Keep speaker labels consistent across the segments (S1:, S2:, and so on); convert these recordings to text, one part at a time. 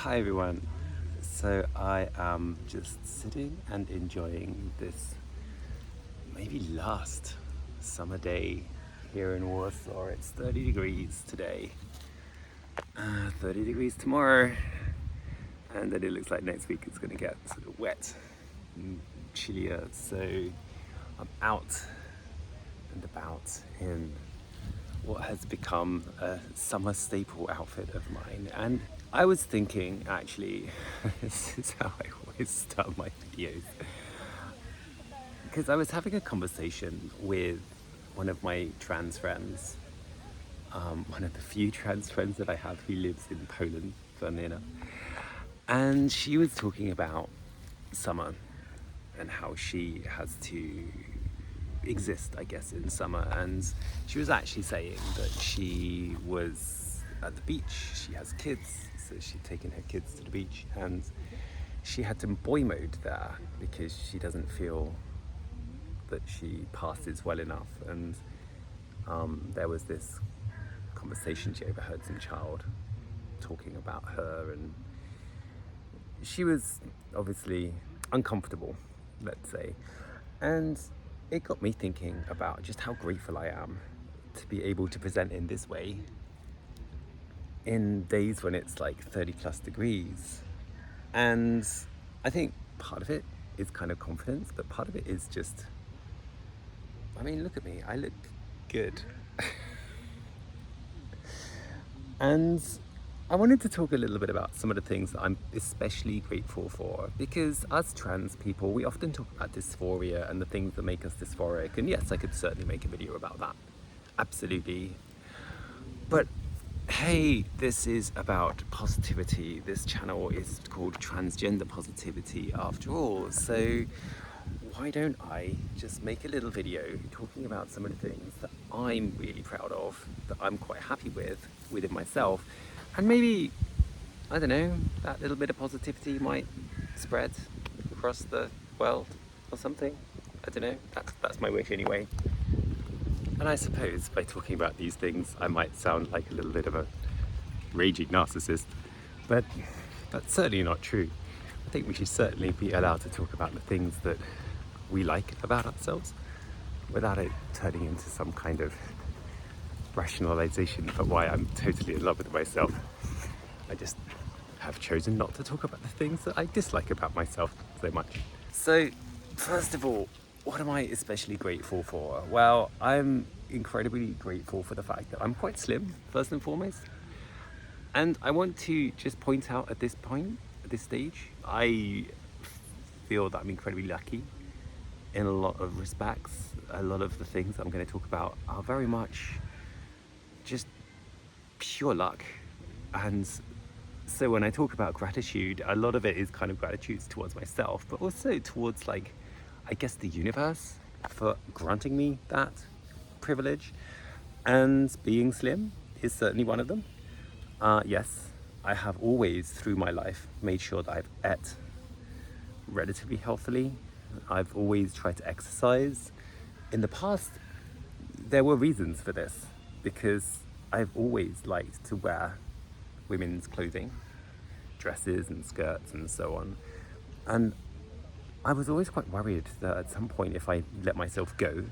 S1: Hi everyone. So I am just sitting and enjoying this maybe last summer day here in Warsaw. It's 30 degrees today, 30 degrees tomorrow, and then it looks like next week it's going to get sort of wet and chillier. So I'm out and about in what has become a summer staple outfit of mine. And I was thinking, actually, this is how I always start my videos, because I was having a conversation with one of my trans friends, one of the few trans friends that I have who lives in Poland, funnily enough. And she was talking about summer and how she has to exist, I guess, in summer. And she was actually saying that she was at the beach. She has kids, so she'd taken her kids to the beach, and she had to boy mode there because she doesn't feel that she passes well enough. And there was this conversation she overheard some child talking about her, and she was obviously uncomfortable, let's say. And it got me thinking about just how grateful I am to be able to present in this way in days when it's like 30 plus degrees. And I think part of it is kind of confidence, but part of it is just, I mean, look at me, I look good. And I wanted to talk a little bit about some of the things that I'm especially grateful for, because as trans people, we often talk about dysphoria and the things that make us dysphoric. And yes, I could certainly make a video about that. Absolutely. But hey, this is about positivity. This channel is called Transgender Positivity after all. So why don't I just make a little video talking about some of the things that I'm really proud of, that I'm quite happy with within myself, and maybe, I don't know, that little bit of positivity might spread across the world or something. I don't know, that's my wish anyway. And I suppose by talking about these things I might sound like a little bit of a raging narcissist, but that's certainly not true. I think we should certainly be allowed to talk about the things that we like about ourselves without it turning into some kind of rationalization for why I'm totally in love with myself. I just have chosen not to talk about the things that I dislike about myself so much. So, first of all, what am I especially grateful for? Well, I'm incredibly grateful for the fact that I'm quite slim, first and foremost. And I want to just point out at this point, at this stage, I feel that I'm incredibly lucky in a lot of respects. A lot of the things that I'm going to talk about are very much just pure luck. And so when I talk about gratitude, a lot of it is kind of gratitude towards myself, but also towards, like, I guess the universe for granting me that privilege. And being slim is certainly one of them. Yes, I have always through my life made sure that I've ate relatively healthily. I've always tried to exercise. In the past, there were reasons for this, because I've always liked to wear women's clothing, dresses and skirts and so on. And I was always quite worried that at some point, if I let myself go,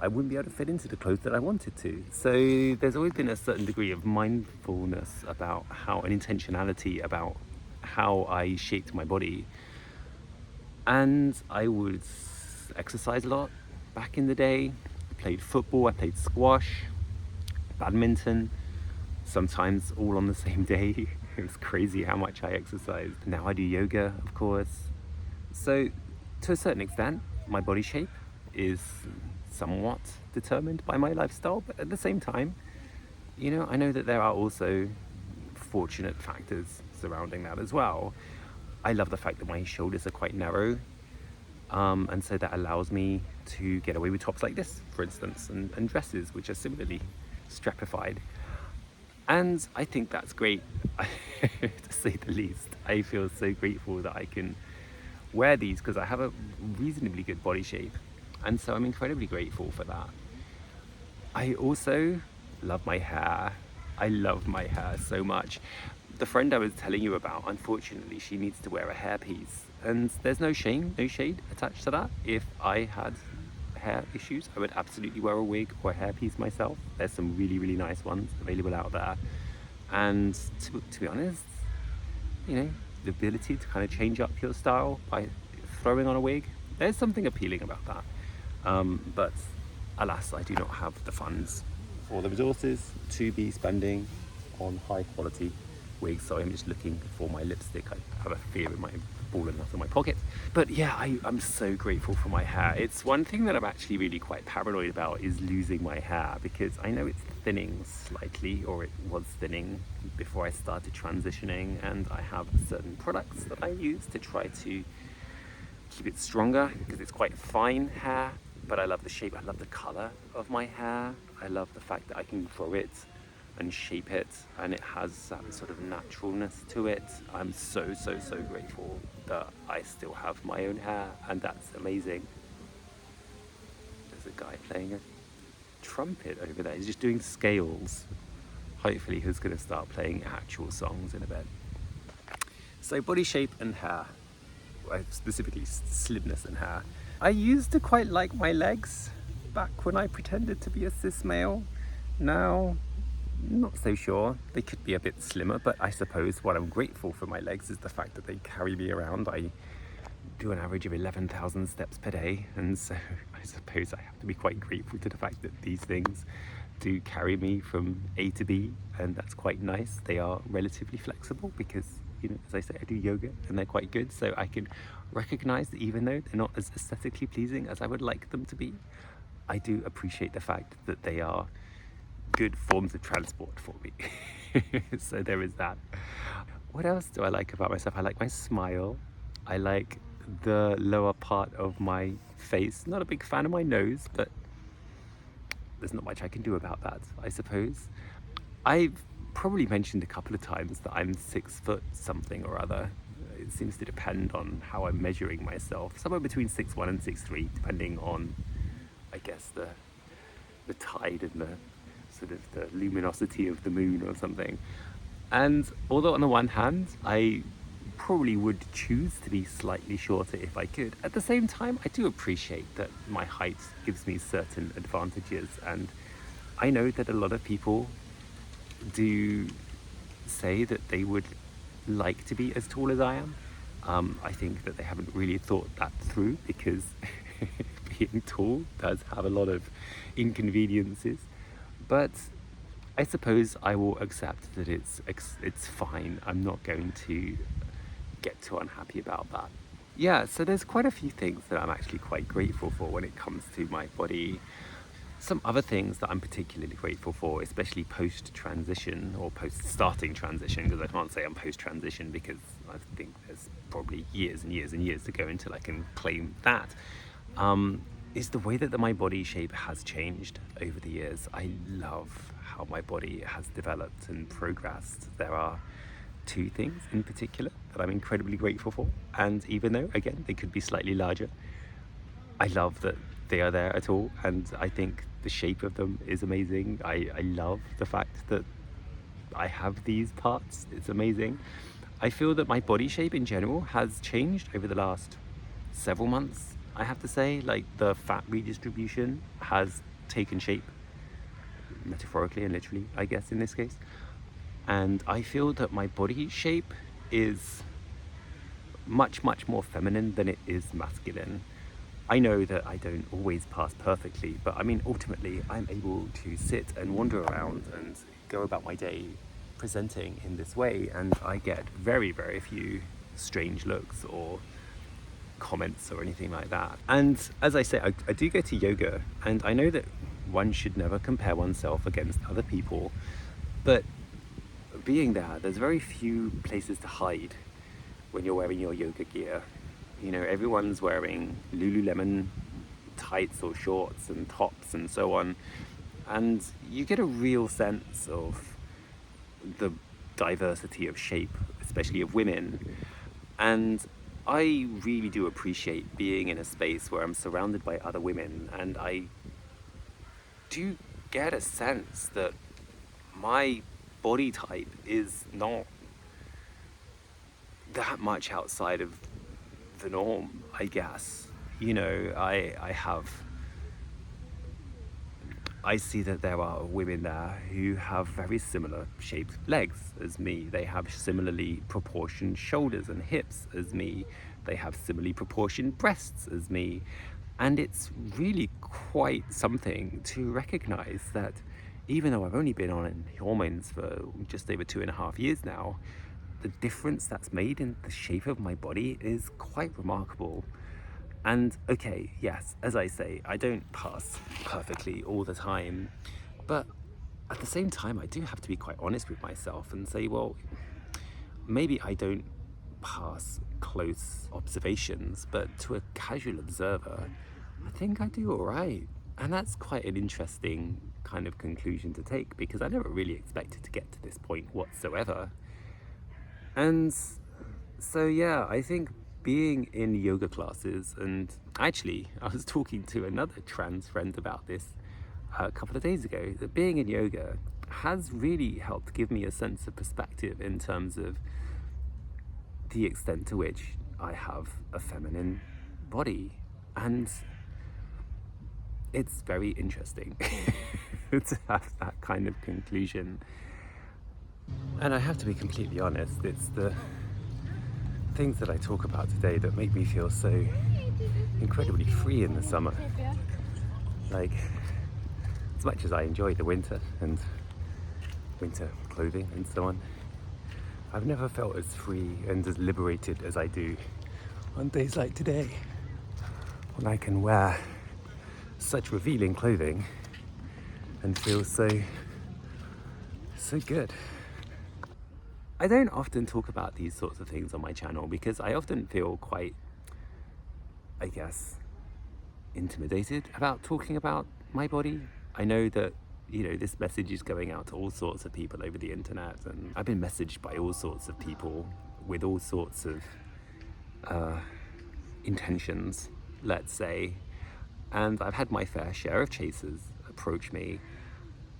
S1: I wouldn't be able to fit into the clothes that I wanted to. So there's always been a certain degree of mindfulness about how, an intentionality about how I shaped my body. And I would exercise a lot back in the day. I played football, I played squash, badminton, sometimes all on the same day. It was crazy how much I exercised. Now I do yoga, of course. So to a certain extent, my body shape is somewhat determined by my lifestyle, but at the same time, you know, I know that there are also fortunate factors surrounding that as well. I love the fact that my shoulders are quite narrow, and so that allows me to get away with tops like this, for instance, and dresses which are similarly strapified. And I think that's great, to say the least. I feel so grateful that I can wear these because I have a reasonably good body shape, and so I'm incredibly grateful for that. I also love my hair. I love my hair so much. the friend I was telling you about, unfortunately, she needs to wear a hairpiece. And there's no shame, no shade attached to that. If I had hair issues, I would absolutely wear a wig or a hairpiece myself. There's some really, really nice ones available out there. And to be honest, you know, the ability to kind of change up your style by throwing on a wig, there's something appealing about that. But alas, I do not have the funds or the resources to be spending on high quality wigs, so I'm just looking for my lipstick. I have a fear it might have fallen out of my pocket. But yeah, I'm so grateful for my hair. It's one thing that I'm actually really quite paranoid about, is losing my hair, because I know it's thinning slightly, or it was thinning before I started transitioning, and I have certain products that I use to try to keep it stronger, because it's quite fine hair. But I love the shape, I love the color of my hair. I love the fact that I can grow it and shape it, and it has that sort of naturalness to it. I'm so grateful that I still have my own hair, and that's amazing. There's a guy playing a trumpet over there. He's just doing scales. Hopefully he's going to start playing actual songs in a bit. So body shape and hair, specifically slimness and hair. I used to quite like my legs back when I pretended to be a cis male. Now, not so sure. They could be a bit slimmer, but I suppose what I'm grateful for my legs is the fact that they carry me around. I do an average of 11,000 steps per day, and so I suppose I have to be quite grateful to the fact that these things do carry me from A to B, and that's quite nice. They are relatively flexible because, you know, as I say, I do yoga and they're quite good, so I can recognize that even though they're not as aesthetically pleasing as I would like them to be, I do appreciate the fact that they are good forms of transport for me. So there is that. What else do I like about myself? I like my smile. I like the lower part of my face. Not a big fan of my nose, but there's not much I can do about that, I suppose. I've probably mentioned a couple of times that I'm 6 foot something or other. It seems to depend on how I'm measuring myself. Somewhere between 6'1" and 6'3", depending on, I guess, the tide and the sort of the luminosity of the moon or something. And although on the one hand, I probably would choose to be slightly shorter if I could, at the same time, I do appreciate that my height gives me certain advantages. And I know that a lot of people do say that they would like to be as tall as I am. I think that they haven't really thought that through, because being tall does have a lot of inconveniences. But I suppose I will accept that it's fine. I'm not going to get too unhappy about that. Yeah, so there's quite a few things that I'm actually quite grateful for when it comes to my body. Some other things that I'm particularly grateful for, especially post-transition or post-starting transition, because I can't say I'm post-transition because I think there's probably years and years and years to go until I can claim that, is the way that my body shape has changed over the years. I love how my body has developed and progressed. There are two things in particular that I'm incredibly grateful for, and even though, again, they could be slightly larger, I love that they are there at all, and I think the shape of them is amazing. I love the fact that I have these parts. It's amazing. I feel that my body shape in general has changed over the last several months, I have to say. Like, the fat redistribution has taken shape, metaphorically and literally, I guess, in this case. And I feel that my body shape is much more feminine than it is masculine. I know that I don't always pass perfectly, but I mean, ultimately, I'm able to sit and wander around and go about my day presenting in this way, and I get very few strange looks or comments or anything like that. And as I say, I do go to yoga, and I know that one should never compare oneself against other people, but being there, there's very few places to hide when you're wearing your yoga gear. You know, everyone's wearing Lululemon tights or shorts and tops and so on, and you get a real sense of the diversity of shape, especially of women. And I really do appreciate being in a space where I'm surrounded by other women, and I do get a sense that my body type is not that much outside of the norm, I guess. You know, I see that there are women there who have very similar shaped legs as me. They have similarly proportioned shoulders and hips as me. They have similarly proportioned breasts as me. And it's really quite something to recognize that even though I've only been on hormones for just over 2.5 years now, the difference that's made in the shape of my body is quite remarkable. And okay, yes, as I say, I don't pass perfectly all the time, but at the same time, I do have to be quite honest with myself and say, well, maybe I don't pass close observations, but to a casual observer, I think I do all right. And that's quite an interesting kind of conclusion to take, because I never really expected to get to this point whatsoever. And so yeah, I think being in yoga classes, and actually I was talking to another trans friend about this a couple of days ago, that being in yoga has really helped give me a sense of perspective in terms of the extent to which I have a feminine body. And it's very interesting to have that kind of conclusion. And I have to be completely honest, it's the things that I talk about today that make me feel so incredibly free in the summer. Like, as much as I enjoy the winter and winter clothing and so on, I've never felt as free and as liberated as I do on days like today, when I can wear such revealing clothing and feel so good. I don't often talk about these sorts of things on my channel because I often feel quite, I guess, intimidated about talking about my body. I know that, you know, this message is going out to all sorts of people over the internet, and I've been messaged by all sorts of people with all sorts of intentions, let's say, and I've had my fair share of chasers approach me,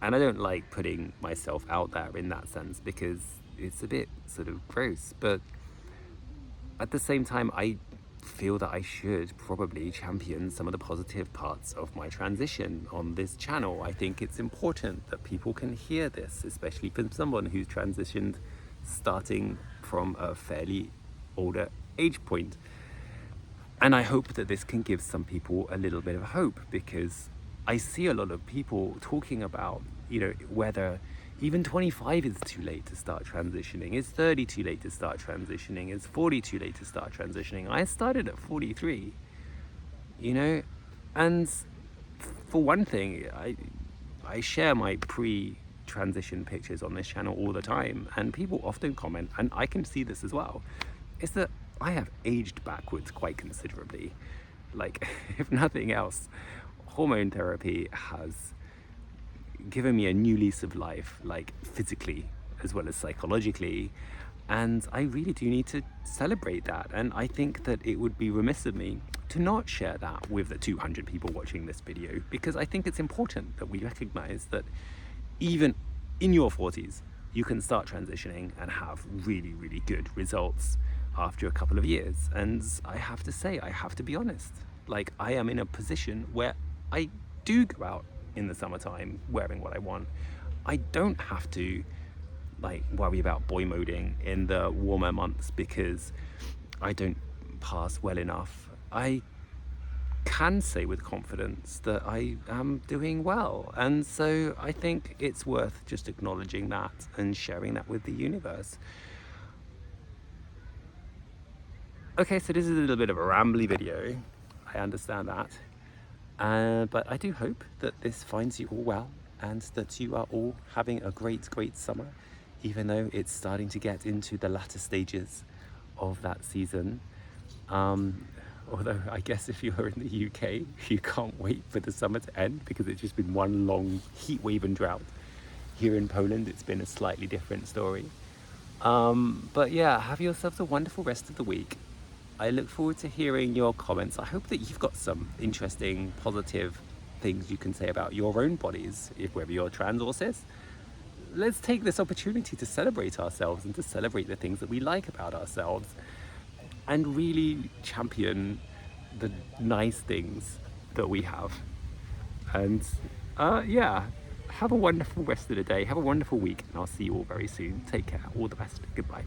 S1: and I don't like putting myself out there in that sense because it's a bit sort of gross, but at the same time I feel that I should probably champion some of the positive parts of my transition on this channel. I think it's important that people can hear this, especially from someone who's transitioned starting from a fairly older age point. And I hope that this can give some people a little bit of hope, because I see a lot of people talking about, you know, whether even 25 is too late to start transitioning, is 30 too late to start transitioning, is 40 too late to start transitioning. I started at 43, you know, and for one thing, I share my pre-transition pictures on this channel all the time, and people often comment, and I can see this as well, is that I have aged backwards quite considerably. Like, if nothing else, hormone therapy has given me a new lease of life, like physically as well as psychologically, and I really do need to celebrate that. And I think that it would be remiss of me to not share that with the 200 people watching this video, because I think it's important that we recognize that even in your 40s you can start transitioning and have really, really good results after a couple of years. And I have to say, I have to be honest, like, I am in a position where I do go out in the summertime wearing what I want. I don't have to like worry about boy moding in the warmer months because I don't pass well enough. I can say with confidence that I am doing well, and so I think it's worth just acknowledging that and sharing that with the universe. Okay, so this is a little bit of a rambly video, I understand that. But I do hope that this finds you all well and that you are all having a great summer, even though it's starting to get into the latter stages of that season. Although I guess if you're in the UK, you can't wait for the summer to end because it's just been one long heat wave and drought. Here in Poland, it's been a slightly different story. But yeah, have yourselves a wonderful rest of the week. I look forward to hearing your comments. I hope that you've got some interesting, positive things you can say about your own bodies, if whether you're trans or cis. let's take this opportunity to celebrate ourselves and to celebrate the things that we like about ourselves and really champion the nice things that we have. And yeah, have a wonderful rest of the day, have a wonderful week, and I'll see you all very soon. Take care, all the best, goodbye.